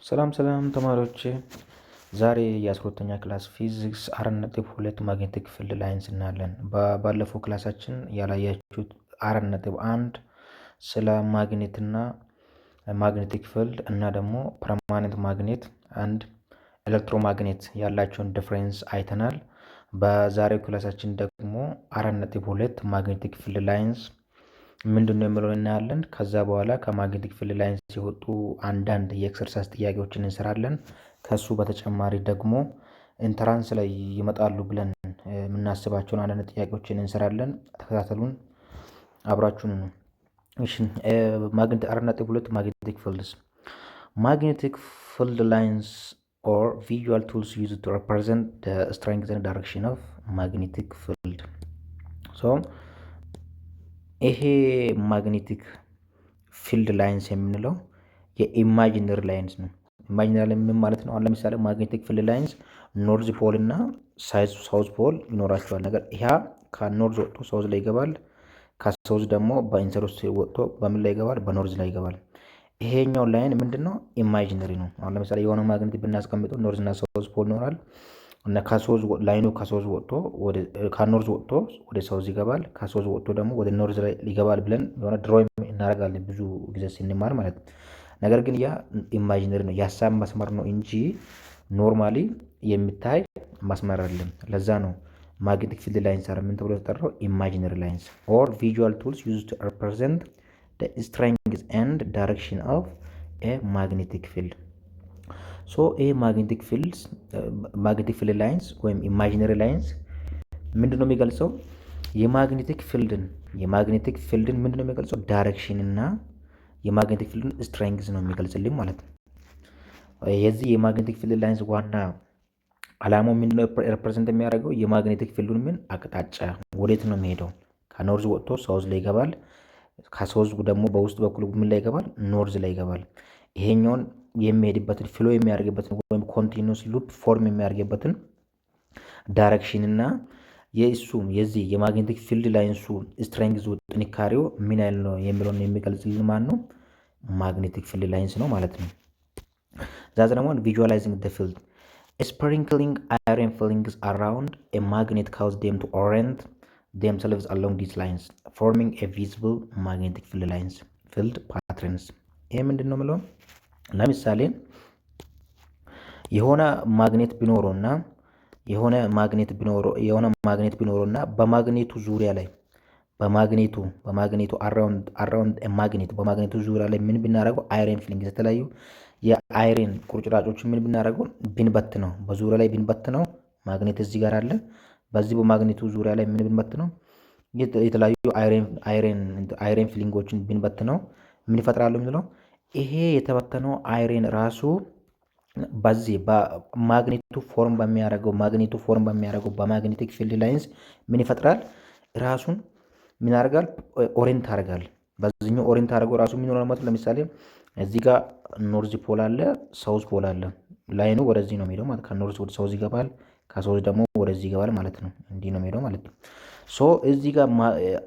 ሰላም ሰላም ተማሪዎች ዛሬ የ12ኛ ክላስ ፊዚክስ 4.2 ማግኔቲክ ፊልድ ላይንስ እናያለን። ባለፈው ክላሳችን ያላያችሁት 4.1 ስለ ማግኔት እና ማግኔቲክ ፊልድ እና ደግሞ ፐርማነንት ማግኔት አንድ ኤሌክትሮማግኔት ያላቸውን ዲፍረንስ አይተናል። በዛሬው ክላሳችን ደግሞ 4.2 ማግኔቲክ ፊልድ ላይንስ ምንድነው የሚለውን እናያለን። ከዛ በኋላ ከማግኔቲክ ፊልድ ላይንስ ሲወጡ አንዳንድ የኤክሰርሳይዝ ጥያቄዎችን እንሰራለን። ከሱ በተጨማሪ ደግሞ ኢንትራንስ ላይ ይመጣሉ ብለን የምናስባቸውን አንዳንድ ጥያቄዎችን እንሰራለን። ተከታተሉን፣ አብራችሁን ነው። እሺ ማግኔት 4.2 ማግኔቲክ ፊልድስ magnetic field lines or visual tools used to represent the strength and direction of magnetic field. So ይሄ ማግኔቲክ ፊልድ ላይንስ የምንለው የኢማጂነሪ ላይንስ ነው። ኢማጂነሪ ምን ማለት ነው? አሁን ለምሳሌ ማግኔቲክ ፊልድ ላይንስ ኖርዝ ፖል እና ሳውዝ ፖል ይኖራቸዋል። ነገር ይሄ ከኖርዝ ወጥቶ ሳውዝ ላይ ይገባል። ከሳውዝ ደግሞ በኢንተርስ ወጥቶ በምን ላይ ይገባል? በኖርዝ ላይ ይገባል። ይሄኛው ላይን ምንድነው? ኢማጂነሪ ነው። አሁን ለምሳሌ የሆነ ማግኔት ብናስቀምጠው ኖርዝ እና ሳውዝ ፖል ይኖራል እና ከሶዝ ላይኑ ከሶዝ ወጥቶ ወደ ከኖርዝ ወጥቶ ወደ ሳውዝ ይገባል። ከሶዝ ወጥቶ ደግሞ ወደ ኖርዝ ላይ ይገባል ብለን የሆነ ድሮይንግ እናደርጋለን ብዙ ጊዜ ስንማር ማለት ነው። ነገር ግን ያ ኢማጂነሪ ነው፣ የሀሳብ መስመር ነው እንጂ ኖርማሊ የሚታይ መስመር አይደለም። ለዛ ነው ማግኔቲክ ፊልድ ላይንስ ምን ተብሎ ተጠራው? ኢማጂነሪ ላይንስ ኦር ቪዥዋል ቱልስ ዩዝድ ቱ ሪፕሬዘንት the strength and direction of a magnetic field. ሶ ይሄ ማግኔቲክ ፊልድ ላይንስ ወይም ኢማጂነሪ ላይንስ ምንድነው የሚገልጸው? የማግኔቲክ ፊልድን ምንድነው የሚገልጸው? ዳይሬክሽን እና የማግኔቲክ ፊልድን ስትሬንግዝ ነው የሚገልጽልን ማለት ነው። የዚህ የማግኔቲክ ፊልድ ላይንስ ዋና አላማው ምንድነው ሪፕሬዘንት የሚያደርገው? የማግኔቲክ ፊልዱን ምን አቅጣጫ ወዴት ነው የሚሄደው? ከኖርዝ ወጥቶ ሳውዝ ላይ ይገባል። ከሳውዝ ደግሞ በውስጥ በኩል ምን ላይ ይገባል? ኖርዝ ላይ ይገባል። ይሄኛውን የሚሄድበትን ፍሎ የሚያደርግበትን ወይም ኮንቲኒዩስ ሉፕ ፎርም የሚያደርግበትን ዳይሬክሽን እና የዚህ የማግኔቲክ ፊልድ ላይንሱ ስትሬንግዙ ጥንካሬው ምን ያህል ነው የሚለውን የሚገልጽልን ማን ነው? ማግኔቲክ ፊልድ ላይንስ ነው ማለት ነው። ዛት ደግሞ ቪዥዋላይዚንግ ዘ ፊልድ ስፕሪንክሊንግ አይረን ፊሊንግስ አራውንድ ኤ ማግኔት ካውዝ ዴም ቱ ኦሪየንት themselves along these lines forming a visible magnetic field patterns. ይሄ ምንድን ነው የምለው? ለምሳሌ የሆነ ማግኔት ቢኖረውና በማግኔቱ ዙሪያ ላይ በማግኔቱ አራውንድ ማግኔት በማግኔቱ ዙሪያ ላይ ምን ብናደርገው? አይረን ፊሊንግስ የተለያዩ የአይረን ቁርጭራጮችን ምን ብናደርገው? ብንበት ነው። በዙሪያ ላይ ብንበት ነው። ማግኔት እዚህ ጋር አለ። በዚህ በማግኔቱ ዙሪያ ላይ ምን ብንበት ነው? የተለያዩ አይረን ፊሊንጎችን ብንበት ነው። ምን ይፈጥራሉ የሚለው? ይሄ የተበተነው አይረን ራሱ በዚህ በማግኔቱ ፎርም በሚያደርገው በማግኔቲክ ፊልድ ላይንስ ምን ይፈጥራል? ራሱን ምን ያደርጋል? ኦሪየንት ያደርጋል። በዚህኛው ኦሪየንት አድርገው ራሱ ምን ይሆናል ማለት ነው? ለምሳሌ እዚህ ጋር ኖርዝ ፖል አለ፣ ሳውዝ ፖል አለ። ላይኑ ወደዚህ ነው የሚሄደው ማለት ከኖርዝ ወደ ሳውዝ ይገባል፣ ከሳውዝ ደግሞ ወደዚህ ይገባል ማለት ነው። እንዲህ ነው የሚሄደው ማለት ነው። ሶ እዚህ ጋር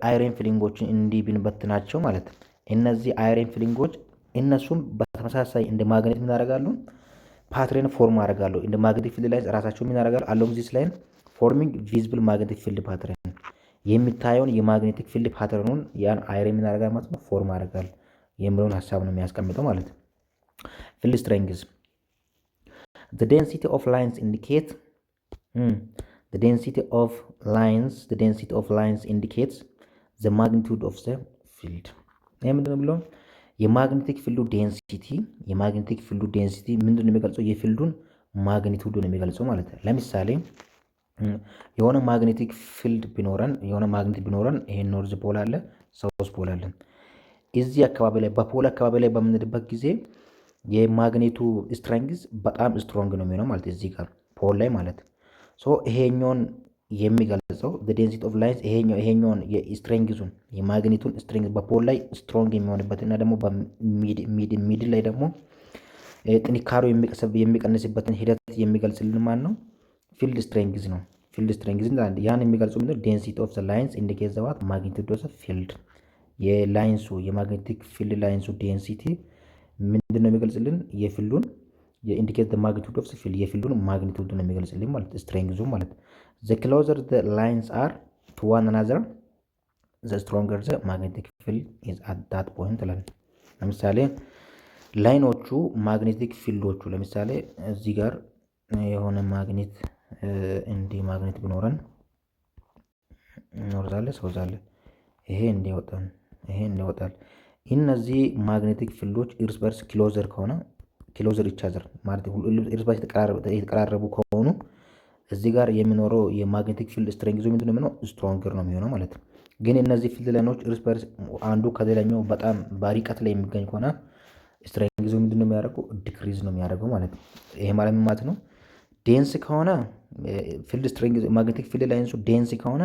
አይረን ፊሊንጎችን እንዲህ ብንበትናቸው ማለት ነው። እነዚህ አይረን ፊሊንጎች እነሱም በተመሳሳይ እንደ ማግኔት ምን ያደርጋሉ? ፓትረን ፎርም ያደርጋሉ። እንደ ማግኔቲክ ፊልድ ላይንስ ራሳቸው ምን ያደርጋሉ? አሎንግ ዚስ ላይን ፎርሚንግ ቪዚብል ማግኔቲክ ፊልድ ፓትረን፣ የሚታየውን የማግኔቲክ ፊልድ ፓትረኑን ያን አይረን ምን ያደርጋል ማለት ነው? ፎርም ያደርጋል የሚለውን ሀሳብ ነው የሚያስቀምጠው ማለት ነው። ፊልድ ስትሬንግዝ the density of lines indicates the magnitude of the field. ይሄ ምንድን ነው ብለው? የማግኔቲክ ፊልዱ ዴንሲቲ ምንድን ነው የሚገልጸው? የፊልዱን ማግኒቱድ ነው የሚገልጸው ማለት ነው። ለምሳሌ የሆነ ማግኔቲክ ፊልድ ቢኖረን ይሄ ኖርዝ ፖል አለ፣ ሳውዝ ፖል አለ። እዚህ አካባቢ ላይ በፖል አካባቢ ላይ በምንሄድበት ጊዜ የማግኔቱ ስትሬንግዝ በጣም ስትሮንግ ነው የሚሆነው ማለት እዚህ ጋር ፖል ላይ ማለት ሶ ይሄኛውን የሚገልጸው the density of lines ይሄኛውን የስትሬንግዙን የማግኔቱን ስትሬንግዝ በፖል ላይ ስትሮንግ የሚሆንበት እና ደግሞ በሚድ ላይ ደግሞ ጥንካሬው የሚቀንስበትን ሂደት የሚገልጽልን ማን ነው? ፊልድ ስትሬንግዝ ነው። ፊልድ ስትሬንግዝ ያን የሚገልጸው ምንድነው? density of the lines indicates the what magnitude of the field የላይንሱ የማግኔቲክ ፊልድ ላይንሱ ዴንሲቲ ምንድነው የሚገልጽልን? የፊልዱን የኢንዲኬት ማግኒቱድ ኦፍ ፊልድ የፊልዱን ማግኒቱድ ነው የሚገልጽልኝ ማለት ስትሬንግዙ ማለት ዘ ክሎዘር ዘ ላይንስ አር ቱ ዋን አናዘር ዘ ስትሮንገር ዘ ማግኔቲክ ፊልድ ኢዝ አት ዳት ፖይንት ላል ለምሳሌ ላይኖቹ ማግኔቲክ ፊልዶቹ ለምሳሌ እዚህ ጋር የሆነ ማግኔት እንዲህ ማግኔት ቢኖረን ኖርዛለ ሰውዛለ ይሄ እንዲወጣል እነዚህ ማግኔቲክ ፊልዶች እርስ በርስ ክሎዘር ከሆነ ክሎዘር ኢቻዘር ማለት እርስ በርስ የተቀራረቡ ከሆኑ እዚህ ጋር የሚኖረው የማግኔቲክ ፊልድ ስትሬንግዙ ምንድነው የሚሆነው ስትሮንገር ነው የሚሆነው ማለት ነው። ግን እነዚህ ፊልድ ላይኖች እርስ በርስ አንዱ ከሌላኛው በጣም በርቀት ላይ የሚገኝ ከሆነ ስትሬንግዙ ምንድነው የሚያደርገው ዲክሪዝ ነው የሚያደርገው ማለት ነው። ይሄ ማለት ምን ማለት ነው? ዴንስ ከሆነ ፊልድ ስትሬንግዝ ማግኔቲክ ፊልድ ላይንሱ ዴንስ ከሆነ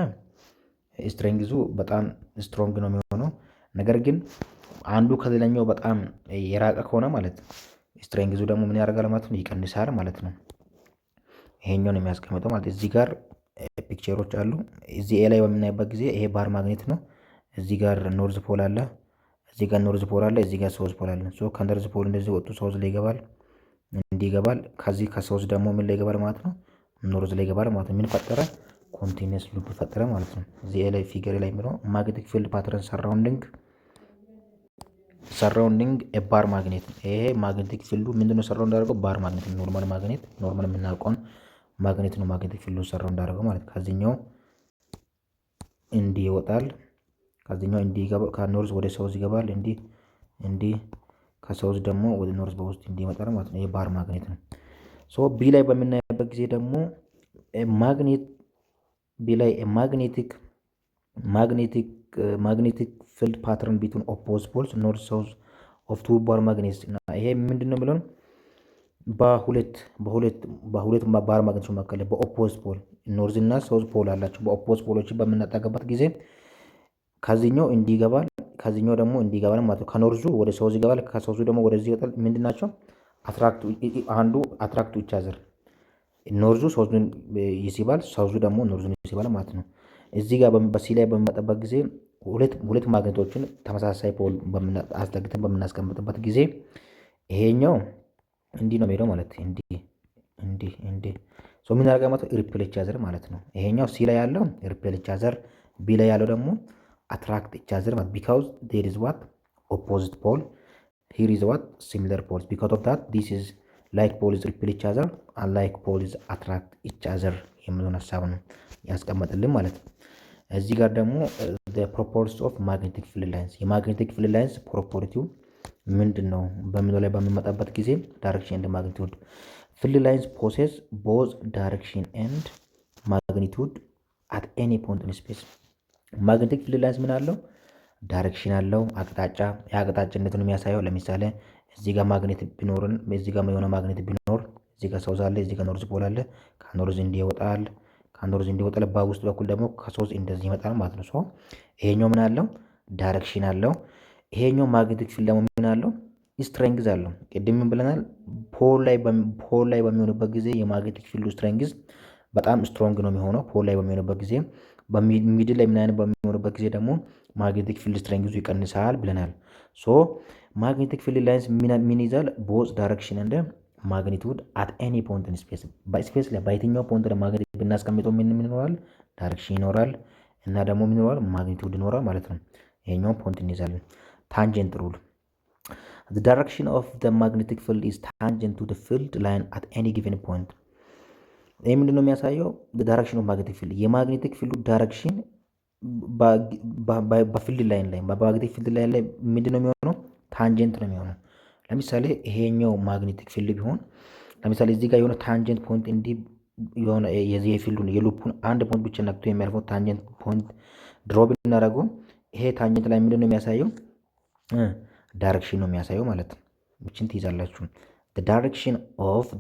ስትሬንግዙ በጣም ስትሮንግ ነው የሚሆነው። ነገር ግን አንዱ ከሌላኛው በጣም የራቀ ከሆነ ማለት ስትሬንግዙ ደግሞ ምን ያደርጋል ማለት ነው? ይቀንሳል ማለት ነው። ይሄኛውን የሚያስቀምጠው ማለት እዚህ ጋር ፒክቸሮች አሉ። እዚህ ኤ ላይ በምናይበት ጊዜ ይሄ ባር ማግኔት ነው። እዚህ ጋር ኖርዝ ፖል አለ፣ እዚህ ጋር ኖርዝ ፖል አለ፣ እዚህ ጋር ሳውዝ ፖል አለ። ሶ ከኖርዝ ፖል እንደዚህ ወጡ ሳውዝ ላይ ይገባል፣ እንዲህ ይገባል። ከዚህ ከሳውዝ ደግሞ ምን ላይ ይገባል ማለት ነው? ኖርዝ ላይ ይገባል ማለት ነው። ምን ፈጠረ? ኮንቲኒየስ ሉፕ ፈጠረ ማለት ነው። እዚህ ኤ ላይ ፊገር ላይ የሚለው ማግኔቲክ ፊልድ ፓተርን ሰራውንዲንግ ባር ማግኔት። ይሄ ማግኔቲክ ፊልዱ ምንድነው ሰራው እንዳደረገው ባር ማግኔት ነው። ኖርማል ማግኔት ኖርማል የምናውቀውን ማግኔት ነው። ማግኔቲክ ፊልዱ ሰራው እንዳደረገው ማለት ከዚህኛው እንዲህ ይወጣል፣ ከዚህኛው እንዲህ ይገባል፣ ከኖርዝ ወደ ሳውዝ ይገባል፣ እንዲህ ከሳውዝ ደግሞ ወደ ኖርዝ በውስጥ እንዲህ ይመጣል ማለት ነው። ይሄ ባር ማግኔት ነው። ሶ ቢ ላይ በምናይበት ጊዜ ደግሞ ማግኔት ቢ ላይ ማግኔቲክ ፊልድ ፓተርን ቢትዊን ኦፖዝ ፖልስ ኖርዝ ሳውዝ ኦፍ ቱ ባር ማግኔትስ እና ይሄ ምንድነው ብለን በሁለት ባር ማግኔቶች መካከል በኦፖዝ ፖል ኖርዝ እና ሳውዝ ፖል አላቸው። በኦፖዝ ፖሎችን በምናጠጋበት ጊዜ ከዚህኛው እንዲገባል ከዚህኛው ደግሞ እንዲገባል ማለት ነው። ከኖርዙ ወደ ሳውዝ ይገባል፣ ከሳውዙ ደግሞ ወደዚህ ይወጣል። ምንድናቸው? አንዱ አትራክቱ ኢቻዘር ኖርዙ ሳውዙን ይስባል፣ ሳውዙ ደግሞ ኖርዙን ይስባል ማለት ነው። እዚህ ጋር በሲ ላይ በሚመጣበት ጊዜ ሁለት ማግኔቶችን ተመሳሳይ ፖል አስጠግተን በምናስቀምጥበት ጊዜ ይሄኛው እንዲህ ነው የሚሄደው ማለት እንዲህ ሶ ምን ያደርጋል ማለት ሪፔል ኢቻዘር ማለት ነው። ይሄኛው ሲ ላይ ያለው ሪፔል ኢቻዘር፣ ቢ ላይ ያለው ደግሞ አትራክት ኢቻዘር ማለት ቢካውዝ ዜር ኢዝ ዋት ኦፖዚት ፖል ሂር ኢዝ ዋት ሲሚለር ፖልስ ቢካውዝ ኦፍ ዳት ዲስ ኢዝ ላይክ ፖል ኢዝ ሪፔል ኢቻዘር አንላይክ ፖል ኢዝ አትራክት ኢቻዘር የሚለውን ሀሳብ ነው ያስቀመጥልን ማለት ነው። እዚህ ጋር ደግሞ ፕሮፐርቲስ ኦፍ ማግኔቲክ ፊልድ ላይንስ የማግኔቲክ ፊልድ ላይንስ ፕሮፐርቲው ምንድን ነው በሚለው ላይ በሚመጣበት ጊዜ ዳይሬክሽን ኤንድ ማግኒቱድ ፊልድ ላይንስ ፖሴስ ቦዝ ዳይሬክሽን ኤንድ ማግኒቱድ አት ኤኒ ፖይንት ኢን ስፔስ። ማግኔቲክ ፊልድ ላይንስ ምን አለው? ዳይሬክሽን አለው፣ አቅጣጫ። የአቅጣጫነቱን የሚያሳየው ለምሳሌ እዚህ ጋር ማግኔት ቢኖርን እዚህ ጋር የሆነ ማግኔት ቢኖር እዚህ ጋር ሳውዝ አለ፣ እዚህ ጋር ኖርዝ ፖል አለ። ከኖርዝ እንዲወጣል በውስጥ በኩል ደግሞ ከሳውዝ እንደዚህ ይመጣል ማለት ነው። ሶ ይሄኛው ምን አለው? ዳይሬክሽን አለው። ይሄኛው ማግኔቲክ ፊልድ ደግሞ ምን አለው? ስትሬንግዝ አለው። ቅድም ምን ብለናል? ፖል ላይ በሚሆንበት ጊዜ የማግኔቲክ ፊልዱ ስትሬንግዝ በጣም ስትሮንግ ነው የሚሆነው። ፖል ላይ በሚሆንበት ጊዜ ሚድል ላይ ምን አይነት በሚሆንበት ጊዜ ደግሞ ማግኔቲክ ፊልድ ስትሬንግዙ ይቀንሳል ብለናል። ሶ ማግኔቲክ ፊልድ ላይንስ ምን ይዛል? ቦዝ ዳይሬክሽን እንደ ማግኒቱድ አት ኤኒ ፖይንት ኢን ስፔስ። በስፔስ ላይ በየትኛው ፖይንት ላይ ማግኔት ብናስቀምጠው ምን ይኖራል? ዳይሬክሽን ይኖራል እና ደግሞ ምን ይኖራል? ማግኒቱድ ይኖራል ማለት ነው። ይሄኛው ፖይንት እንይዛለን። ታንጀንት ሩል the direction of the magnetic field is tangent to the field line at any given point። ይሄ ምንድነው የሚያሳየው? the direction of magnetic field የማግኔቲክ ፊልዱ ዳይሬክሽን በፊልድ ላይን ላይ በማግኔቲክ ፊልድ ላይን ላይ ምንድነው የሚሆነው? ታንጀንት ነው የሚሆነው። ለምሳሌ ይሄኛው ማግኔቲክ ፊልድ ቢሆን ለምሳሌ እዚህ ጋር የሆነ ታንጀንት ፖይንት እንዲህ የሆነ የዚህ ፊልዱን የሉፑን አንድ ፖይንት ብቻ ነክቶ የሚያልፈው ታንጀንት ፖይንት ድሮ ብናደርገው ይሄ ታንጀንት ላይ ምንድነው የሚያሳየው? ዳይሬክሽን ነው የሚያሳየው ማለት ነው። ብቻን ትይዛላችሁ። the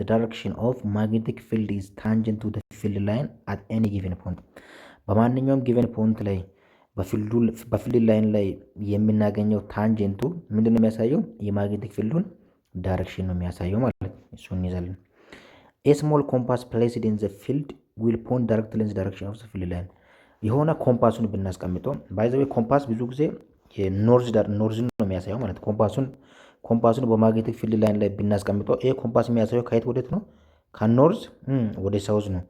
direction of magnetic field is tangent to the field line at any given point። በማንኛውም ጊቨን ፖይንት ላይ በፊልድ ላይን ላይ የምናገኘው ታንጀንቱ ምንድነው የሚያሳየው? የማግኔቲክ ፊልዱን ዳይሬክሽን ነው የሚያሳየው ማለት ነው። እሱን እንይዛለን። a small compass placed in the field will point directly in the direction of the field line። የሆነ ኮምፓሱን ብናስቀምጠው ባይ ዘ ወይ ኮምፓስ ብዙ ጊዜ ኖርዝ ነው የሚያሳየው ማለት ነው። ኮምፓሱን ኮምፓሱን በማግኔቲክ ፊልድ ላይን ላይ ብናስቀምጠው ይሄ ኮምፓስ የሚያሳየው ከየት ወዴት ነው? ከኖርዝ ወደ ሳውዝ ነው።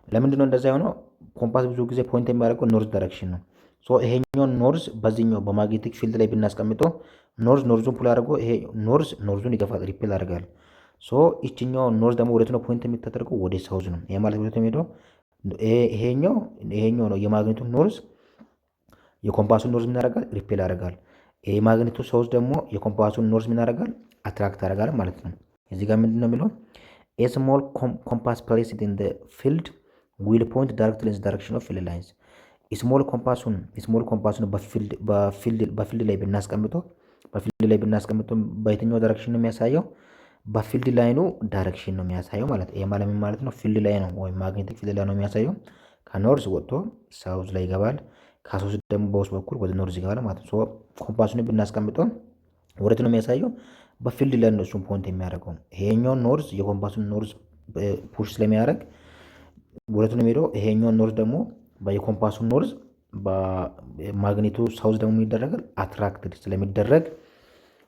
ለምንድነው እንደዛ የሆነው? ኮምፓስ ብዙ ጊዜ ፖይንት የሚያደርገው ኖርዝ ዳይሬክሽን ነው። ሶ ይሄኛውን ኖርዝ በዚህኛው በማግኔቲክ ፊልድ ላይ ብናስቀምጠው ኖርዙን ፑል አድርጎ ይሄ ኖርዙን ይገፋል፣ ሪፔል ያደርጋል። ሶ ይችኛው ኖርዝ ደግሞ ወዴት ነው ፖይንት የሚታደርገው? ወደ ሳውዝ ነው። ይሄ ማለት ወዴት ነው የሚሄደው? ይሄኛው ነው የማግኔቱ ኖርዝ፣ የኮምፓሱን ኖርዝ ምን ያደርጋል? ሪፔል ያደርጋል። ይሄ ማግኔቱ ሳውዝ ደግሞ የኮምፓሱን ኖርዝ ምን ያደርጋል? አትራክት ያደርጋል ማለት ነው። እዚህ ጋር ምንድን ነው የሚለው? ኤ ስሞል ኮምፓስ ፕሌስድ ኢን ዘ ፊልድ ዊል ፖይንት ዳይሬክትሊ ኢን ዘ ዳይሬክሽን ኦፍ ፊልድ ላይንስ። ስሞል ኮምፓሱን በፊልድ ላይ ብናስቀምጠው በየትኛው ዳይሬክሽን ነው የሚያሳየው? በፊልድ ላይኑ ዳይሬክሽን ነው የሚያሳየው ማለት ይሄ ማለት ምን ማለት ነው? ፊልድ ላይ ነው ወይም ማግኔቲክ ፊልድ ላይ ነው የሚያሳየው። ከኖርዝ ወጥቶ ሳውዝ ላይ ይገባል፣ ከሳውዝ ደግሞ በውስጥ በኩል ወደ ኖርዝ ይገባል ማለት ነው። ሶ ኮምፓሱን ብናስቀምጠው ወዴት ነው የሚያሳየው? በፊልድ ላይ ነው እሱን ፖይንት የሚያደርገው። ይሄኛው ኖርዝ የኮምፓሱን ኖርዝ ፑሽ ስለሚያደርግ ወዴት ነው የሚሄደው? ይሄኛው ኖርዝ ደግሞ የኮምፓሱን ኖርዝ በማግኔቱ ሳውዝ ደግሞ ይደረጋል፣ አትራክትድ ስለሚደረግ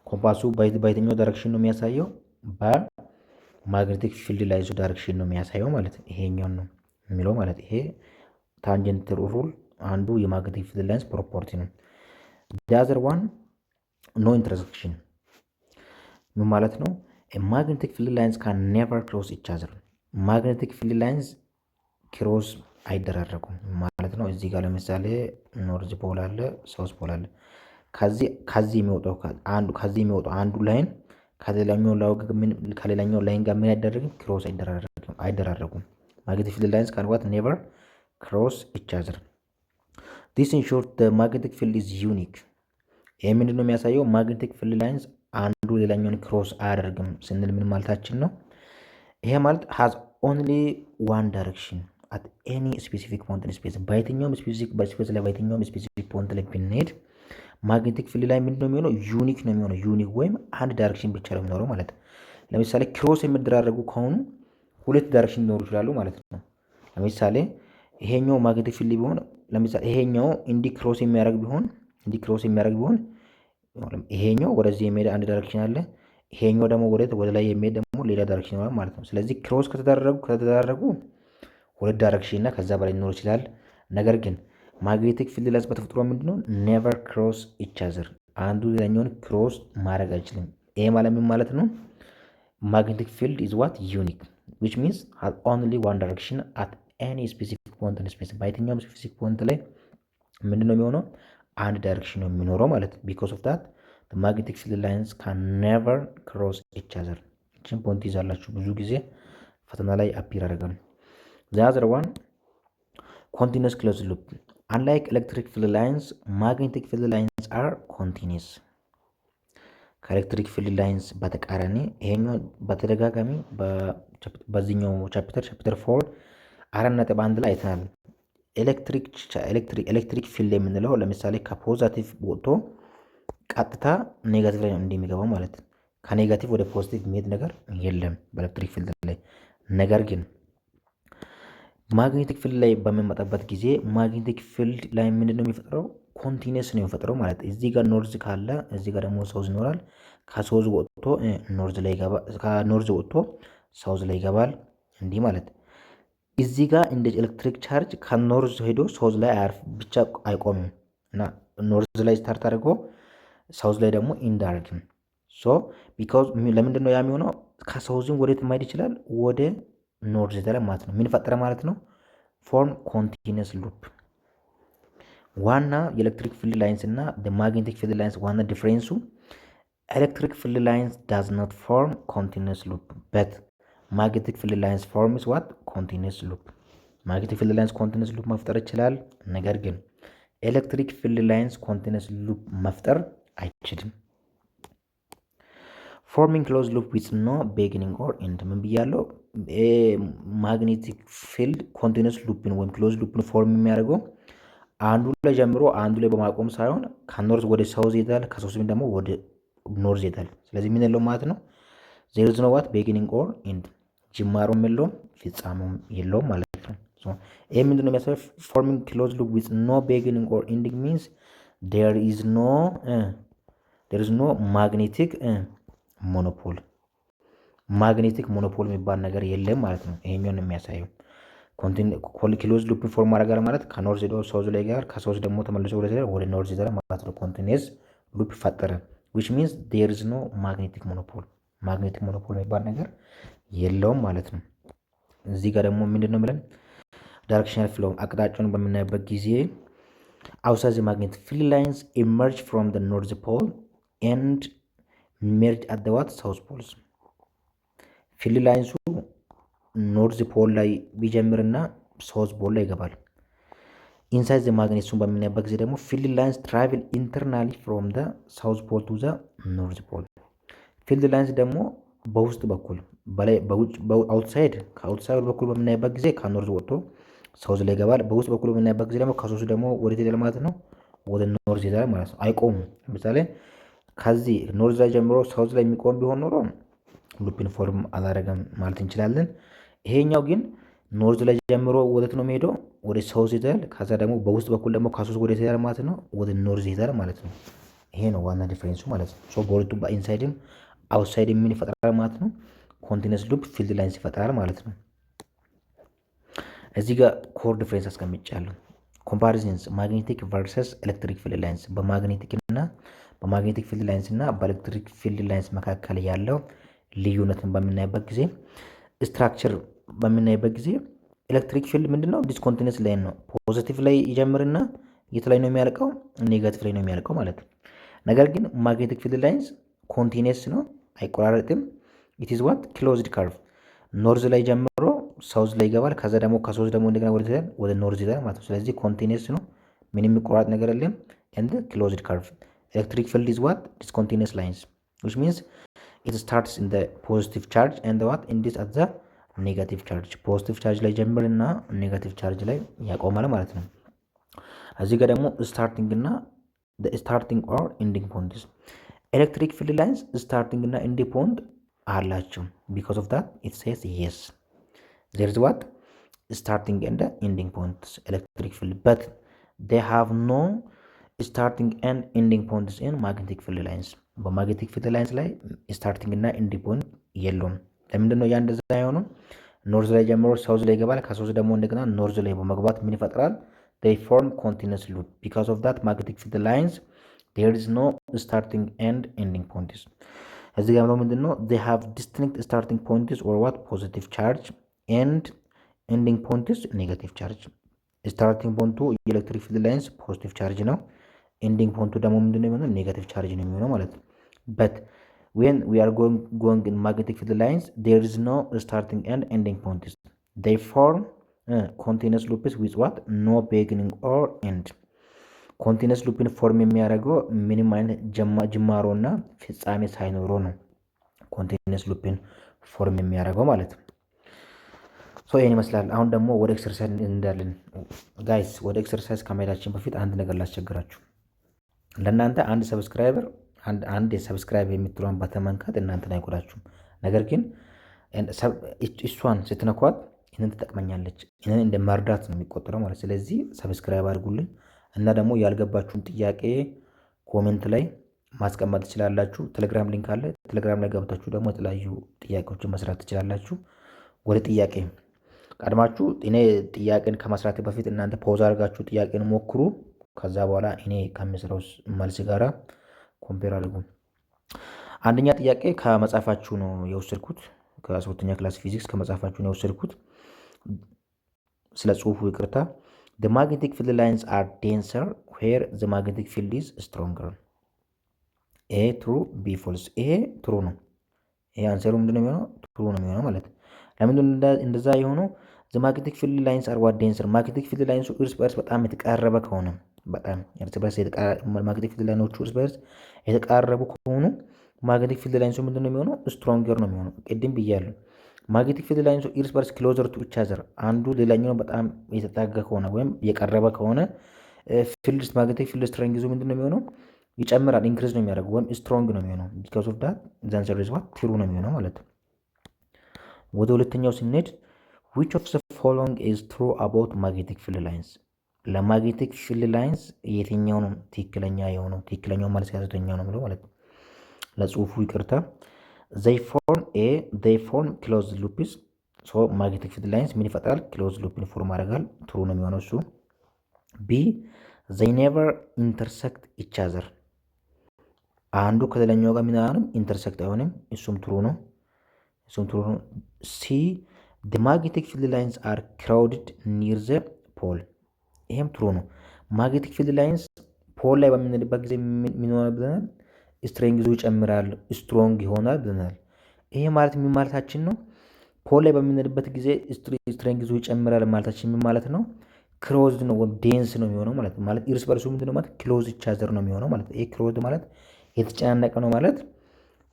ኮምፓሱ በየትኛው ዳይሬክሽን ነው የሚያሳየው? በማግኔቲክ ፊልድ ላይ ዳይሬክሽን ነው የሚያሳየው ማለት ይሄኛው ነው የሚለው ማለት ይሄ ታንጀንት ሩል አንዱ የማግኔቲክ ፊልድ ላይንስ ፕሮፐርቲ ነው። ዳዘር ዋን ኖ ኢንተርሴክሽን ምን ማለት ነው? ማግኔቲክ ፊልድ ላይንስ ካን ኔቨር ክሮስ ኢች አዘር። ማግኔቲክ ፊልድ ላይንስ ክሮስ አይደራረጉም ማለት ነው። እዚህ ጋር ለምሳሌ ኖርዝ ፖል አለ፣ ሳውዝ ፖል አለ። ከዚህ የሚወጣው አንዱ ላይን ከሌላኛው ላይን ጋር ምን አይደረግም? ክሮስ አይደራረጉም። ማግኔቲክ ፊልድ ላይንስ ካን ዋት ኔቨር ክሮስ ኢች አዘር። ዲስ ኢንሹርስ ዘ ማግኔቲክ ፊልድ ኢዝ ዩኒክ። ይህ ምንድን ነው የሚያሳየው? ማግኔቲክ ፊልድ ላይንስ አንዱ ሌላኛውን ክሮስ አያደርግም ስንል ምን ማለታችን ነው? ይሄ ማለት ሃዝ ኦንሊ ዋን ዳይሬክሽን አት ኤኒ ስፔሲፊክ ፖይንት ኢን ስፔስ። በየትኛውም በስፔስ ላይ በየትኛውም ስፔሲፊክ ፖይንት ላይ ብንሄድ ማግኔቲክ ፊልድ ላይ ምንድን ነው የሚሆነው? ዩኒክ ነው የሚሆነው። ዩኒክ ወይም አንድ ዳይሬክሽን ብቻ ነው የሚኖረው ማለት ነው። ለምሳሌ ክሮስ የሚደራረጉ ከሆኑ ሁለት ዳይሬክሽን ሊኖሩ ይችላሉ ማለት ነው። ለምሳሌ ይሄኛው ማግኔቲክ ፊልድ ቢሆን ለምሳሌ ይሄኛው እንዲ ክሮስ የሚያደርግ ቢሆን ይሄኛው ወደዚህ የሚሄድ አንድ ዳይሬክሽን አለ፣ ይሄኛው ደግሞ ወደ ላይ የሚሄድ ደግሞ ሌላ ዳይሬክሽን ነው ማለት ነው። ስለዚህ ክሮስ ከተደራረጉ ሁለት ዳይሬክሽን እና ከዛ በላይ ሊኖር ይችላል። ነገር ግን ማግኔቲክ ፊልድ ላይንስ በተፈጥሮ ምንድነው? ኔቨር ክሮስ ኢች አዘር፣ አንዱ ሌላኛውን ክሮስ ማድረግ አይችልም። ይሄ ማለት ምን ማለት ነው? ማግኔቲክ ፊልድ ኢዝ ዋት ዩኒክ ዊች ሚንስ ሃዝ ኦንሊ ዋን ዳይሬክሽን አት ኤኒ ስፔሲፊክ ፖይንት ኢን ስፔስ። በየትኛውም ስፔሲፊክ ፖይንት ላይ ምንድነው የሚሆነው? አንድ ዳይሬክሽን ነው የሚኖረው ማለት ቢኮዝ ኦፍ ዳት ማግኔቲክ ፊልድ ላይንስ ካን ኔቨር ክሮስ ኢች አዘር። እችን ፖይንት ይዛላችሁ ብዙ ጊዜ ፈተና ላይ አፒር ያደርጋል። ዘ አዘር ዋን ኮንቲኒየስ ክሎዝ ሉፕ። አንላይክ ኤሌክትሪክ ፊልድ ላይንስ ማግኔቲክ ፊልድ ላይንስ አር ኮንቲኒየስ። ከኤሌክትሪክ ፊልድ ላይንስ በተቃራኒ ይሄኛው በተደጋጋሚ በዚህኛው ቻፕተር 4 4.1 ላይ አይተናል። ኤሌክትሪክ ፊልድ የምንለው ለምሳሌ ከፖዛቲቭ ወጥቶ ቀጥታ ኔጋቲቭ ላይ ነው እንደሚገባው ማለት ነው። ከኔጋቲቭ ወደ ፖዚቲቭ የሚሄድ ነገር የለም በኤሌክትሪክ ፊልድ ላይ። ነገር ግን ማግኔቲክ ፊልድ ላይ በሚመጣበት ጊዜ ማግኔቲክ ፊልድ ላይ ምንድን ነው የሚፈጥረው? ኮንቲኒየስ ነው የሚፈጥረው ማለት እዚህ ጋር ኖርዝ ካለ እዚህ ጋር ደግሞ ሳውዝ ይኖራል። ከሳውዝ ወጥቶ ከኖርዝ ወጥቶ ሳውዝ ላይ ይገባል እንዲህ ማለት። እዚህ ጋር እንደ ኤሌክትሪክ ቻርጅ ከኖርዝ ሄዶ ሳውዝ ላይ ብቻ አይቆምም እና ኖርዝ ላይ ስታርት አድርጎ ሳውዝ ላይ ደግሞ ኢንድ አያደርግም። ሶ ቢኮዝ ለምንድን ነው ያ የሚሆነው? ከሳውዝም ወዴት ማሄድ ይችላል? ወደ ኖርዝ ይተለ ማለት ነው። ምን ፈጠረ ማለት ነው? ፎርም ኮንቲኒየስ ሉፕ። ዋና የኤሌክትሪክ ፊልድ ላይንስ እና ማግኔቲክ ፊልድ ላይንስ ዋና ዲፍሬንሱ ኤሌክትሪክ ፊልድ ላይንስ ዳዝ ኖት ፎርም ኮንቲኒየስ ሉፕ በት ማግኔቲክ ፊልድ ላይንስ ፎርምስ ዋት ኮንቲኒየስ ሉፕ። ማግኔቲክ ፊልድ ላይንስ ኮንቲኒየስ ሉፕ መፍጠር ይችላል። ነገር ግን ኤሌክትሪክ ፊልድ ላይንስ ኮንቲኒየስ ሉፕ መፍጠር አይችልም። ፎርሚንግ ክሎዝ ሉፕ ዊዝ ኖ ቢጊኒንግ ኦር ኤንድ። ምን ብያለው? ማግኔቲክ ፊልድ ኮንቲኒየስ ሉፕን ወይም ክሎዝ ሉፕን ፎርም የሚያደርገው አንዱ ላይ ጀምሮ አንዱ ላይ በማቆም ሳይሆን ከኖርዝ ወደ ሳውዝ ይሄዳል፣ ከሳውዝ ደግሞ ወደ ኖርዝ ይሄዳል። ስለዚህ ምን የለውም ማለት ነው? ዜር ኢዝ ኖ ዋት ቢጊኒንግ ኦር ኤንድ፣ ጅማሮም የለውም ፍጻሜም የለውም ማለት ነው። ይሄ ምንድነው የሚያሳየው? ፎርሚንግ ክሎዝ ሉፕ ዊዝ ኖ ቢጊኒንግ ኦር ኤንዲንግ ሚንስ there is no magnetic ሞኖፖል። ማግኔቲክ ሞኖፖል የሚባል ነገር የለም ማለት ነው። ይሄኛውን የሚያሳየው ክሎዝ ሉፕ ፎርም ማድረግ ማለት ከኖርዝ ሄዶ ሳውዝ ላይ ጋር ከሳውዝ ደግሞ ተመልሶ ወደ ኖርዝ ይዘራ ማለት ነው። ኮንቲኒየስ ሉፕ ፈጠረ which means there is no magnetic monopole። ማግኔቲክ ሞኖፖል የሚባል ነገር የለውም ማለት ነው። እዚህ ጋር ደግሞ ምንድነው ብለን ዳይሬክሽናል ፍሎ አቅጣጫውን በምናይበት ጊዜ outside the magnetic field lines emerge from the north pole and merge at the what south poles። ፊልድ ላይንሱ ኖርዝ ፖል ላይ ቢጀምርና ሳውዝ ፖል ላይ ይገባል። ኢንሳይድ ዘ ማግኔት እሱን በምናይበት ጊዜ ደግሞ ፊልድ ላይንስ ትራቭል ኢንተርናሊ ፍሮም ዘ ሳውዝ ፖል ቱ ዘ ኖርዝ ፖል። ፊልድ ላይንስ ደግሞ በውስጥ በኩል በላይ አውትሳይድ ከአውትሳይድ በኩል በምናይበት ጊዜ ከኖርዝ ወጥቶ ሳውዝ ላይ ይገባል። በውስጥ በኩል በምናይበት ጊዜ ደግሞ ከሶስት ደግሞ ወደ ሄዳል ማለት ነው፣ ወደ ኖርዝ ይሄዳል ማለት ነው። አይቆሙም። ለምሳሌ ከዚህ ኖርዝ ላይ ጀምሮ ሳውዝ ላይ የሚቆም ቢሆን ኖሮ ሉፕን ፎርም አላደረገም ማለት እንችላለን። ይሄኛው ግን ኖርዝ ላይ ጀምሮ ወደት ነው የሚሄደው? ወደ ሳውዝ ይሄዳል። ከዛ ደግሞ በውስጥ በኩል ደግሞ ከሶስት ወደ ይሄዳል ማለት ነው፣ ወደ ኖርዝ ይሄዳል ማለት ነው። ይሄ ነው ዋና ዲፍሬንሱ ማለት ነው። ሶ በሁለቱም በኢንሳይድም አውትሳይድ ምን ይፈጥራል ማለት ነው? ኮንቲኒየስ ሉፕ ፊልድ ላይንስ ይፈጥራል ማለት ነው። እዚህ ጋር ኮር ዲፍሬንስ አስቀምጫለሁ። ኮምፓሪዝንስ ማግኔቲክ ቨርሰስ ኤሌክትሪክ ፊልድ ላይንስ በማግኔቲክ ፊልድ ላይንስ እና በኤሌክትሪክ ፊልድ ላይንስ መካከል ያለው ልዩነትን በምናይበት ጊዜ ስትራክቸር በምናይበት ጊዜ ኤሌክትሪክ ፊልድ ምንድነው? ዲስኮንቲኒየስ ላይን ነው። ፖዚቲቭ ላይ ይጀምርና የት ላይ ነው የሚያልቀው? ኔጋቲቭ ላይ ነው የሚያልቀው ማለት ነው። ነገር ግን ማግኔቲክ ፊልድ ላይንስ ኮንቲኒየስ ነው፣ አይቆራረጥም። ኢት ኢዝ ዋት ክሎዝድ ካርቭ። ኖርዝ ላይ ጀምሮ ሳውዝ ላይ ይገባል። ከዛ ደግሞ ከሳውዝ ደግሞ እንደገና ወደ ኖርዝ ይላል ማለት ነው። ስለዚህ ኮንቲኒየስ ነው፣ ምንም የሚቆራረጥ ነገር የለም። ኤንድ ክሎዝድ ካርቭ። ኤሌክትሪክ ፊልድ ኢዝ ዋት ዲስኮንቲኒየስ ላይንስ which means it starts in the positive charge and what ends at the negative charge። ፖዚቲቭ ቻርጅ ላይ ጀምርና ኔጋቲቭ ቻርጅ ላይ ያቆማል ማለት ነው። እዚህ ጋር ደግሞ ስታርቲንግ እና ስታርቲንግ ኦር ኢንዲንግ ፖይንትስ ኤሌክትሪክ ፊልድ ላይንስ ስታርቲንግ እና ኢንዲንግ ፖይንት አላቸው። ቢኮዝ ኦፍ ዳት ኢት ሴስ የስ ዜር ኢዝ ዋት ስታርቲንግ ኤንድ ኢንዲንግ ፖይንትስ ኤሌክትሪክ ፊልድ በት they have no starting and ending points in magnetic field lines። በማግኔቲክ ፊልድ ላይንስ ላይ ስታርቲንግ እና ኢንዲንግ ፖይንት የለውም። ለምንድን ነው ያ እንደዛ የሆነው? ኖርዝ ላይ ጀምሮ ሳውዝ ላይ ይገባል። ከሳውዝ ደግሞ እንደገና ኖርዝ ላይ በመግባት ምን ይፈጥራል? they form continuous loop because of that magnetic field lines there is no starting and ending points። እዚህ ጋር ደግሞ ምንድን ነው? they have distinct starting points or what positive charge and ending points negative charge። ስታርቲንግ ፖይንቱ የኤሌክትሪክ ፊልድ ላይንስ ፖዚቲቭ ቻርጅ ነው። ኤንዲንግ ፖይንቱ ደግሞ ምንድነው የሚሆነው? ኔጋቲቭ ቻርጅ ነው የሚሆነው ማለት ነው። but when we are going in magnetic field lines there is no starting and ending points they form continuous loops with what no beginning or end። ኮንቲኒየስ ሉፕን ፎርም የሚያደርገው ምንም አይነት ጅማሮ እና ፍጻሜ ሳይኖረው ነው ኮንቲኒየስ ሉፕን ፎርም የሚያደርገው ማለት ነው። ሶ ይሄን ይመስላል። አሁን ደግሞ ወደ ኤክሰርሳይዝ እንዳለን ጋይስ፣ ወደ ኤክሰርሳይዝ ከመሄዳችን በፊት አንድ ነገር ላስቸግራችሁ። ለእናንተ አንድ ሰብስክራይበር አንድ የሰብስክራይብ የምትለውን በተመንካት እናንተን አይጎዳችሁም። ነገር ግን እሷን ስትነኳት ይህንን ትጠቅመኛለች፣ ይህንን እንደ መርዳት ነው የሚቆጠረው ማለት። ስለዚህ ሰብስክራይብ አድርጉልን እና ደግሞ ያልገባችሁን ጥያቄ ኮሜንት ላይ ማስቀመጥ ትችላላችሁ። ቴሌግራም ሊንክ አለ። ቴሌግራም ላይ ገብታችሁ ደግሞ የተለያዩ ጥያቄዎችን መስራት ትችላላችሁ። ወደ ጥያቄ ቀድማችሁ እኔ ጥያቄን ከመስራት በፊት እናንተ ፖዝ አድርጋችሁ ጥያቄን ሞክሩ። ከዛ በኋላ እኔ ከምስራው መልስ ጋራ ኮምፔር አድርጉ። አንደኛ ጥያቄ ከመጽሐፋችሁ ነው የወሰድኩት፣ ከ12ኛ ክላስ ፊዚክስ ከመጽሐፋችሁ ነው የወሰድኩት። ስለ ጽሁፉ ይቅርታ። the magnetic field lines are denser where the magnetic field is stronger። ኤ ትሩ ቢ ፎልስ። ይሄ ትሩ ነው። ይሄ አንሰሩ ምንድነው የሚሆነው? ትሩ ነው የሚሆነው ማለት ነው። ለምንድን እንደዛ የሆነው? the magnetic field lines are what denser። magnetic field lines እርስ በርስ በጣም የተቃረበ ከሆነ በጣም እርስ በርስ magnetic field lines እርስ በርስ የተቃረቡ ከሆኑ magnetic field lines ምንድነው የሚሆነው? ስትሮንገር ነው የሚሆነው። ቅድም ብያለሁ። magnetic field lines እርስ በርስ closer to each other አንዱ ሌላኛው በጣም የተጠጋ ከሆነ ወይም የቀረበ ከሆነ magnetic field strength ምንድነው የሚሆነው? ይጨምራል፣ ኢንክሪዝ ነው የሚያደርገው ወይም ስትሮንግ ነው የሚሆነው። because of that the answer is what ትሩ ነው የሚሆነው ማለት ነው። ወደ ሁለተኛው ስንሄድ which of the following is true about magnetic field lines። ለማግኔቲክ ፊልድ ላይንስ የትኛው ነው ትክክለኛ የሆነው? ትክክለኛው ማለት ያዘተኛው ነው ብሎ ማለት ነው። ለጽሁፉ ይቅርታ። they form closed loops ሶ ማግኔቲክ ፊልድ ላይንስ ምን ይፈጥራል? ክሎዝ ሉፕን ፎርም ያደርጋል። ትሩ ነው የሚሆነው እሱ። ቢ they never intersect each other አንዱ ከሌላኛው ጋር ምናምን ኢንተርሴክት አይሆንም። እሱም ትሩ ነው። ሲ the magnetic field lines are crowded near the pole ይሄም ትሩ ነው። ማግኔቲክ ፊልድ ላይንስ ፖል ላይ በምንልበት ጊዜ ምን ይሆናል ብለናል? ስትሬንግዙ ይጨምራል፣ ስትሮንግ ይሆናል ብለናል። ይሄ ማለት ምን ማለታችን ነው? ፖል ላይ በምንልበት ጊዜ ስትሬንግዙ ይጨምራል ማለታችን ምን ማለት ነው? ክሎዝድ ነው ወይም ዴንስ ነው የሚሆነው ማለት ነው። ማለት ኢርስ በርሱ ምንድነው ማለት ክሎዝ ኢቻዘር ነው የሚሆነው ማለት ነው። ይሄ ክሎዝድ ማለት የተጨናነቀ ነው ማለት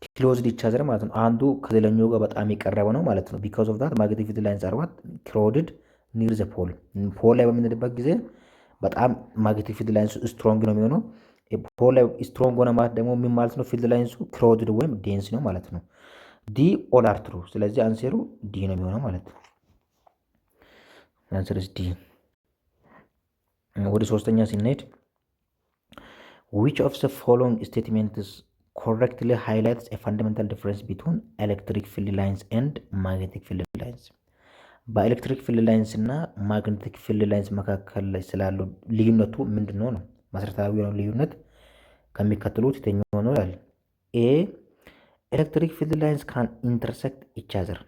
ክሎዝድ ኢቻዘር ማለት ነው። አንዱ ከሌላኛው ጋር በጣም የቀረበ ነው ማለት ነው። ቢኮዝ ኦፍ ዳት ማግኔቲክ ፊልድ ላይንስ አር ዋት ክራውድድ ኒር ዘ ፖል። ፖል ላይ በምንልበት ጊዜ በጣም ማግኔቲክ ፊልድ ላይንሱ ስትሮንግ ነው የሚሆነው። ፖል ላይ ስትሮንግ ሆነ ማለት ደግሞ ምን ማለት ነው? ፊልድ ላይንሱ ክራውድድ ወይም ዴንስ ነው ማለት ነው። ዲ ኦል አር ትሩ። ስለዚህ አንሴሩ ዲ ነው የሚሆነው ማለት ነው። አንሰር ዲ። ወደ ሶስተኛ ስንሄድ which of the following statements correctly highlights a fundamental difference between electric field lines and magnetic field lines? በኤሌክትሪክ ፊልድ ላይንስ እና ማግኔቲክ ፊልድ ላይንስ መካከል ላይ ስላለው ልዩነቱ ምንድነው ነው? መሰረታዊ የሆነው ልዩነት ከሚከተሉት የትኛው ነው ይላል። ኤ ኤሌክትሪክ ፊልድ ላይንስ ካን ኢንተርሴክት ኢች አዘር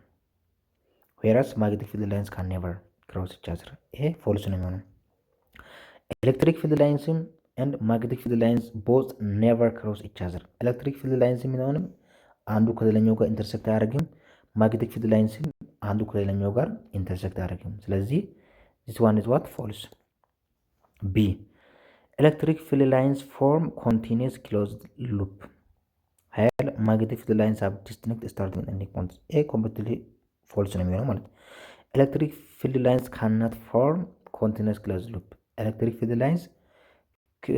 ዌራስ ማግኔቲክ ፊልድ ላይንስ ካን ኔቨር ክሮስ ኢች አዘር። ይሄ ፎልስ ነው የሚሆነው። ኤሌክትሪክ ፊልድ ላይንስም and magnetic field lines both never cross each other ኤሌክትሪክ ፊልድ ላይንስ የሚሆንም አንዱ ከሌላኛው ጋር ኢንተርሴክት አያደርግም። ማግኔቲክ ፊልድ ላይንስ አንዱ ከሌላኛው ጋር ኢንተርሴክት አያደርግም። ስለዚህ this one is what false. B electric field lines form continuous closed loop while magnetic field lines have distinct starting and ending points. A completely false ነው የሚሆነው ማለት electric field lines cannot form continuous closed loop electric field lines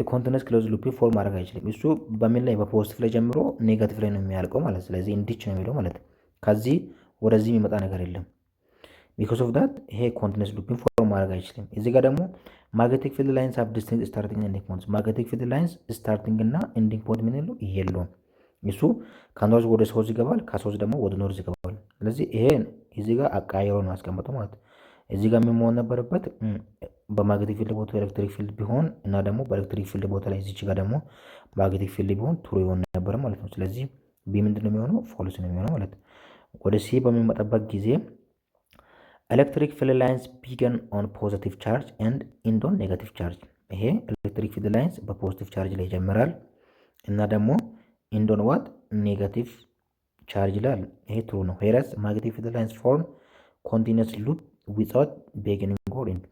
ኮንቲነስ ክሎዝ ሉፕ ፎርም ማድረግ አይችልም። እሱ በምን ላይ በፖዚቲቭ ላይ ጀምሮ ኔጋቲቭ ላይ ነው የሚያልቀው ማለት። ስለዚህ እንዲች ነው የሚለው ማለት ከዚህ ወደዚህ የሚመጣ ነገር የለም። ቢኮዝ ኦፍ ዳት ይሄ ኮንቲነስ ሉፕ ፎርም ማድረግ አይችልም። እዚህ ጋር ደግሞ ማግኔቲክ ፊልድ ላይንስ ሃቭ ዲስቲንክት ስታርቲንግ ኤንድ ኤንዲንግ ፖይንትስ ማግኔቲክ ፊልድ ላይንስ ስታርቲንግ እና ኤንዲንግ ፖይንት ምን የለው ይሄ የለውም። እሱ ከኖርዝ ወደ ሳውዝ ይገባል፣ ከሳውዝ ደግሞ ወደ ኖርዝ ይገባል። ስለዚህ ይሄን እዚህ ጋር አቃይሮ ነው ያስቀመጠው ማለት። እዚህ ጋር ምን መሆን ነበረበት? በማግኔቲክ ፊልድ ቦታ ኤሌክትሪክ ፊልድ ቢሆን እና ደግሞ በኤሌክትሪክ ፊልድ ቦታ ላይ እዚች ጋር ደግሞ ማግኔቲክ ፊልድ ቢሆን ትሩ ይሆን ነበር ማለት ነው። ስለዚህ ቢ ምንድነው የሚሆነው? ፎልስ ነው የሚሆነው ማለት። ወደ ሲ በሚመጣበት ጊዜ ኤሌክትሪክ ፊልድ ላይንስ ቢገን ኦን ፖዚቲቭ ቻርጅ ኤንድ ኢንድ ኦን ኔጋቲቭ ቻርጅ። ይሄ ኤሌክትሪክ ፊልድ ላይንስ በፖዚቲቭ ቻርጅ ላይ ይጀምራል እና ደግሞ ኢንድ ኦን ዋት ኔጋቲቭ ቻርጅ ይላል። ይሄ ትሩ ነው። ዌራስ ማግኔቲክ ፊልድ ላይንስ ፎርም ኮንቲኒየስ ሉፕ ዊዛውት ቢጊኒንግ ኦር ኢንድ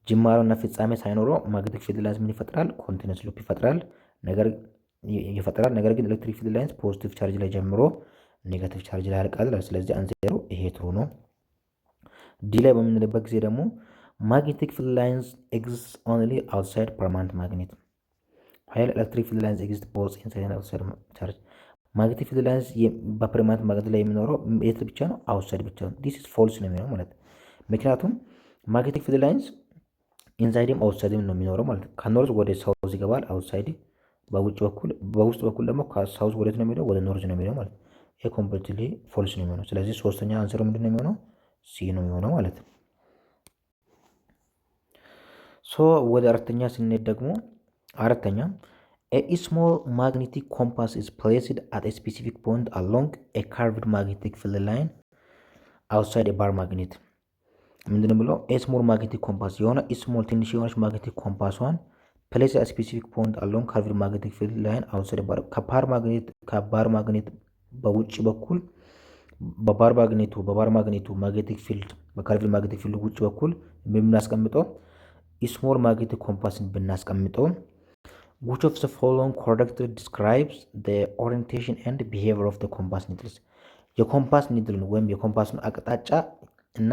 ጅማሮ እና ፍጻሜ ሳይኖረው ማግኔቲክ ፊልድ ላይንስ ምን ይፈጥራል? ኮንቲኒየስ ሉፕ ይፈጥራል። ነገር ግን ኤሌክትሪክ ፊልድ ላይንስ ፖዚቲቭ ቻርጅ ላይ ጀምሮ ኔጋቲቭ ቻርጅ ላይ ያልቃል። ስለዚህ አንሰሩ ይሄ ትሩ ነው። ዲ ላይ በምንልበት ጊዜ ደግሞ ማግኔቲክ ፊልድ ላይንስ ኤግዚስት ኦንሊ አውትሳይድ ፐርማነንት ማግኔት while ኤሌክትሪክ ፊልድ ላይንስ ኤግዚስት ቦዝ ኢንሳይድ ኤንድ አውትሳይድ ቻርጅ። ማግኔቲክ ፊልድ ላይንስ በፐርማነንት ማግኔት ላይ የሚኖረው የት ብቻ ነው? አውትሳይድ ብቻ ነው። ዲስ ኢዝ ፎልስ ነው የሚሆነው ማለት ምክንያቱም ማግኔቲክ ፊልድ ላይንስ ኢንሳይድም አውትሳይድም ነው የሚኖረው ማለት ነው። ከኖርዝ ወደ ሳውዝ ይገባል አውትሳይድ፣ በውስጥ በኩል ደግሞ ከሳውዝ ወዴት ነው የሚሄደው? ወደ ኖርዝ ነው የሚሄደው ማለት ነው። ይሄ ኮምፕሊትሊ ፎልስ ነው የሚሆነው። ስለዚህ ሶስተኛ አንሰሩ ምንድን ነው የሚሆነው? ሲ ነው የሚሆነው ማለት ነው። ሶ ወደ አራተኛ ስንሄድ ደግሞ አራተኛ a small magnetic compass is placed at a specific point along a curved magnetic field line outside a bar magnet ምንድነው ብለው ስሞል ማግኔቲክ ኮምፓስ የሆነ ስሞል ትንሽ የሆነች ማግኔቲክ ኮምፓስዋን ፕሌስ አት ስፔሲፊክ ፖይንት አሎንግ ካርቭድ ማግኔቲክ ፊልድ ላይን አውትሳይድ ባር ከባር ማግኔት በውጭ በኩል በባር ማግኔቱ ማግኔቲክ ፊልድ በካርቭድ ማግኔቲክ ፊልድ ውጭ በኩል የምናስቀምጠው ስሞል ማግኔቲክ ኮምፓስን ብናስቀምጠው which of the following correctly describes the orientation and behavior of the compass needles የኮምፓስ ኒድልን ወይም የኮምፓስን አቅጣጫ እና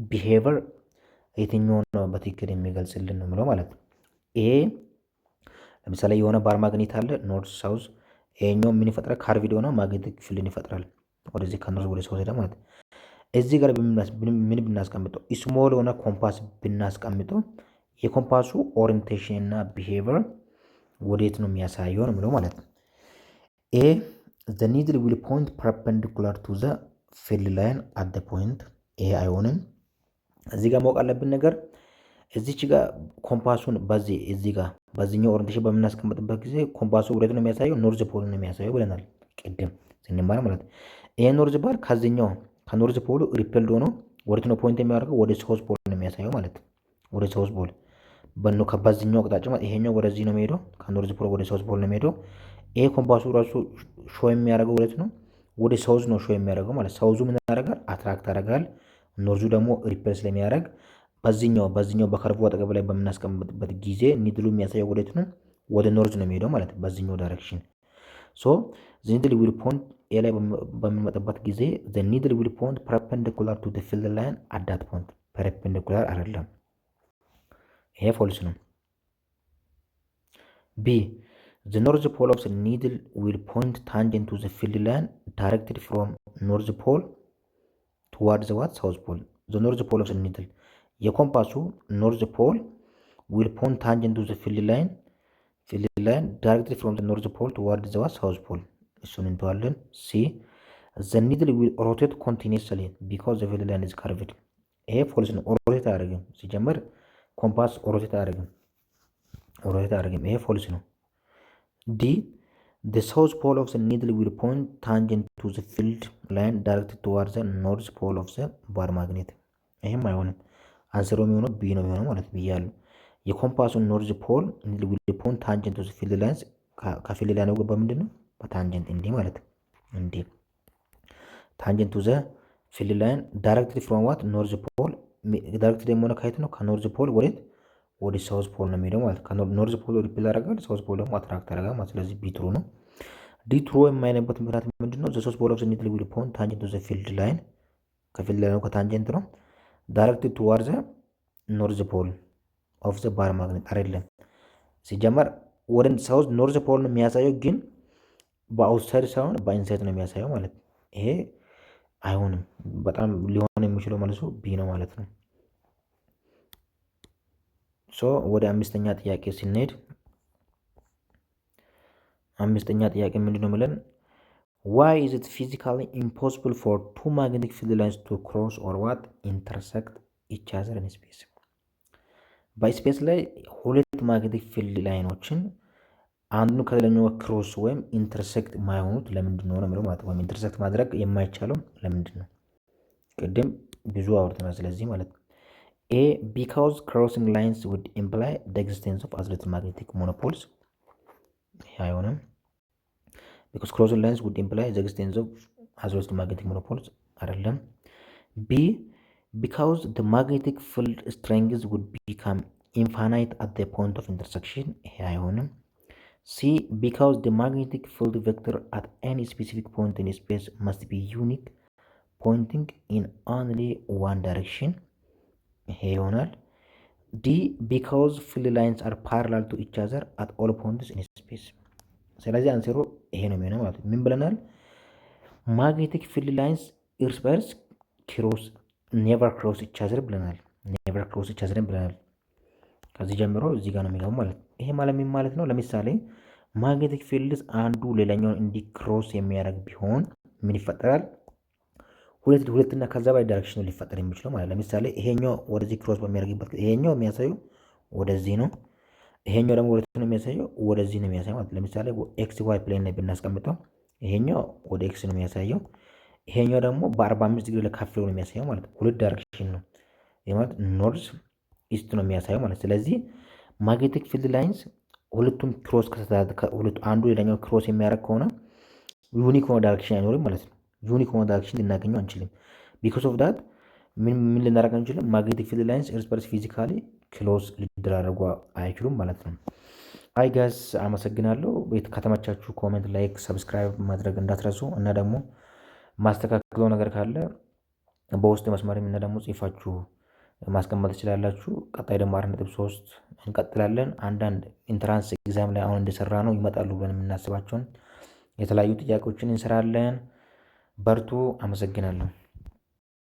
ቢሄቨር የትኛው ነው በትክክል የሚገልጽልን ነው ምለው ማለት ነው። ይሄ ለምሳሌ የሆነ ባር ማግኔት አለ ኖርዝ ሳውዝ፣ ይሄኛው ምን ይፈጥራል? ካርቪድ ሆነ ማግኔቲክ ፊልድን ይፈጥራል። ወደዚህ ከኖርዝ ወደ ሳውዝ ሄደ ማለት እዚህ ጋር ምን ብናስቀምጠው ስሞል ሆነ ኮምፓስ ብናስቀምጠው የኮምፓሱ ኦሪንቴሽን እና ቢሄቨር ወዴት ነው የሚያሳየው ነው ምለው ማለት ነው። ይሄ the needle will point perpendicular to the field line at the point ይሄ አይሆንም። እዚህ ጋር ማወቅ አለብን ነገር እዚች ጋር ኮምፓሱን እዚህ ጋር በዚህኛው ኦሪንቴሽን በምናስቀምጥበት ጊዜ ኮምፓሱ ወዴት ነው የሚያሳየው? ኖርዝ ፖል ነው የሚያሳየው ብለናል ቅድም ስንማር ማለት ነው። ይሄ ኖርዝ ባር ከኖርዝ ፖሉ ሪፔልድ ሆኖ ወዴት ነው ፖይንት የሚያደርገው? ወደ ሳውዝ ፖል ነው የሚያሳየው ማለት ወደ ሳውዝ ፖል በዚህኛው አቅጣጫ ማለት ይሄኛው ወደዚህ ነው የሚሄደው፣ ከኖርዝ ፖል ወደ ሳውዝ ፖል ነው የሚሄደው። ይሄ ኮምፓሱ ራሱ ሾ የሚያደርገው ወዴት ነው? ወደ ሳውዝ ነው ሾ የሚያደርገው ማለት ሳውዙ ምን ያደርጋል? አትራክት ያደርጋል። ኖርዙ ደግሞ ሪፔል ስለሚያደርግ በዚህኛው በከርቡ አጠገብ ላይ በምናስቀምጥበት ጊዜ ኒድሉ የሚያሳየው ወዴት ነው? ወደ ኖርዝ ነው የሚሄደው ማለት በዚህኛው ዳይሬክሽን። ሶ ዘ ኒድል ዊል ፖይንት ኤ ላይ በምንመጣበት ጊዜ ዘ ኒድል ዊል ፖይንት ፐርፔንዲኩላር ቱ ዘ ፊልድ ላይን አት ዳት ፖይንት። ፐርፔንዲኩላር አይደለም፣ ይሄ ፎልስ ነው። ቢ ዘ ኖርዝ ፖል ኦፍ ዘ ኒድል ዊል ፖይንት ታንጀንት ቱ ዘ ፊልድ ላይን ዳይሬክትድ ፍሮም ኖርዝ ፖል ቱዋርድ ዘ ዋት ሳውዝ ፖል። ዘ ኖርዝ ፖል ኦፍ ዘ ኒድል የኮምፓሱ ኖርዝ ፖል ዊል ፖይንት ታንጀንት ቱ ዘ ፊልድ ላይን ዳይሬክትሊ ፍሮም ዘ ኖርዝ ፖል ቱዋርድ ዘ ሳውዝ ፖል። እሱን እንተዋለን። ሲ ዘ ኒድል ዊል ሮቴት ኮንቲኒስሊ ቢኮዝ ዘ ፊልድ ላይን ኢዝ ካርቭድ። ይሄ ፎልስ ነው። ሮቴት አያደርግም። ሲጀመር ኮምፓስ ሮቴት አያደርግም። ይሄ ፎልስ ነው። ዲ ዘ ሳውዝ ፖል ኦፍ ዘ ኒድል ዊል ፖይንት ታንጀንት ቱ ዘ ፊልድ ላይን ዳይሬክትድ ቱዋርድ ዘ ኖርዝ ፖል ኦፍ ዘ ባር ማግኔት። ይሄም አይሆንም። አንሰሮ የሚሆነው ቢ ነው የሚሆነው ማለት ብያለሁ። የኮምፓሱን ኖርዝ ፖል ዊል ፖይንት ታንጀንት ቱ ዘ ፊልድ ላይንስ ከፊልድ ላይን ነው በምንድን ነው? በታንጀንት እንዲህ ማለት እንዲህ ታንጀንት ቱ ዘ ፊልድ ላይን ዳይሬክትሊ ፍሮም ዋት ኖርዝ ፖል። ዳይሬክት ደግሞ ከየት ነው? ከኖርዝ ፖል ወደ ሳውዝ ፖል ነው የሚሄደው ማለት ኖርዝ ፖል ሪፔል ያደርጋል፣ ሳውዝ ፖል ደግሞ አትራክት ያደርጋል ማለት። ስለዚህ ቢ ትሩ ነው። ዲ ትሩ የማይነበት ምክንያት ምንድን ነው? ዘ ሳውዝ ፖል ኦፍ ዘ ኒድል ዊል ፖይንት ታንጀንት ቱ ዘ ፊልድ ላይን ከፊልድ ላይን ከታንጀንት ነው ዳይሬክትድ ቱዋርድ ዘ ኖርዝ ፖል ኦፍ ዘ ባር ማግኔት አይደለም። ሲጀመር ወደ ሳውዝ ኖርዝ ፖል ነው የሚያሳየው፣ ግን በአውትሳይድ ሳይሆን በኢንሳይድ ነው የሚያሳየው ማለት ይሄ አይሆንም። በጣም ሊሆን የሚችለው መልሶ ቢ ነው ማለት ነው። ሶ ወደ አምስተኛ ጥያቄ ስንሄድ አምስተኛ ጥያቄ ምንድን ነው ብለን why is it physically impossible for two magnetic field lines to cross or what intersect each other in space? በስፔስ ላይ ሁለት ማግኔቲክ ፊልድ ላይኖችን አንዱ ከሌላኛው ክሮስ ወይም ኢንተርሴክት የማይሆኑት ለምንድን ነው ነው ማለት ወይም ኢንተርሴክት ማድረግ የማይቻለው ለምንድን ነው? ቅድም ብዙ አውርተናል ስለዚህ ማለት ኤ because crossing lines would imply the existence of isolated magnetic monopoles። ይሄ አይሆንም። because crossing lines would imply the existence of isolated magnetic monopoles አይደለም። ቢ because the magnetic field strength would become infinite at the point of intersection። ይሄ አይሆንም። ሲ because the magnetic field vector at any specific point in space must be unique pointing in only one direction። ይሄ ይሆናል። ዲ because field lines are parallel to each other at all points in space። ስለዚህ አንሰሩ ይሄ ነው የሚሆነው ማለት ምን ብለናል? ማግኔቲክ ፊልድ ላይንስ እርስ በርስ ኔቨር ክሮስ ኢች አዘር ብለናል። ኔቨር ክሮስ ኢች አዘር ብለናል። ከዚህ ጀምሮ እዚህ ጋር ነው የሚገባው ማለት ይሄ ማለት ምን ማለት ነው? ለምሳሌ ማግኔቲክ ፊልድስ አንዱ ሌላኛውን እንዲህ ክሮስ የሚያደርግ ቢሆን ምን ይፈጠራል? ሁለትና ከዛ በላይ ዳይሬክሽን ሊፈጠር የሚችለው ማለት ለምሳሌ ይሄኛው ወደዚህ ክሮስ በሚያደርግበት ይሄኛው የሚያሳየው ወደዚህ ነው፣ ይሄኛው ደግሞ ወደዚህ ነው የሚያሳየው ወደዚህ ነው የሚያሳየው ማለት ለምሳሌ ኤክስ ዋይ ፕሌን ላይ ብናስቀምጠው ይሄኛው ወደ ኤክስ ነው የሚያሳየው፣ ይሄኛው ደግሞ በ45 ዲግሪ ለካፍ ነው የሚያሳየው ማለት ሁለት ዳይሬክሽን ነው ማለት ኖርዝ ኢስት ነው የሚያሳየው ማለት። ስለዚህ ማግኔቲክ ፊልድ ላይንስ ሁለቱም ክሮስ አንዱ ሌላኛው ክሮስ የሚያደርግ ከሆነ ዩኒክ ሆነ ዳይሬክሽን አይኖርም ማለት ነው። ዩኒክ ሆነ ዳይሬክሽን ልናገኘው አንችልም። ቢኮዝ ኦፍ ዳት ምን ልናደርግ አንችልም? ማግኔቲክ ፊልድ ላይንስ እርስ በርስ ፊዚካሊ ክሎዝ ሊደራረጉ አይችሉም ማለት ነው። አይ ጋዝ አመሰግናለሁ። ከተመቻችሁ ኮሜንት፣ ላይክ፣ ሰብስክራይብ ማድረግ እንዳትረሱ እና ደግሞ ማስተካከለው ነገር ካለ በውስጥ መስመር እና ደግሞ ጽፋችሁ ማስቀመጥ ትችላላችሁ። ቀጣይ ደግሞ 4.3 እንቀጥላለን። አንዳንድ ኢንትራንስ ኤግዛም ላይ አሁን እንደሰራ ነው ይመጣሉ ብለን የምናስባቸውን የተለያዩ ጥያቄዎችን እንሰራለን። በርቱ። አመሰግናለሁ።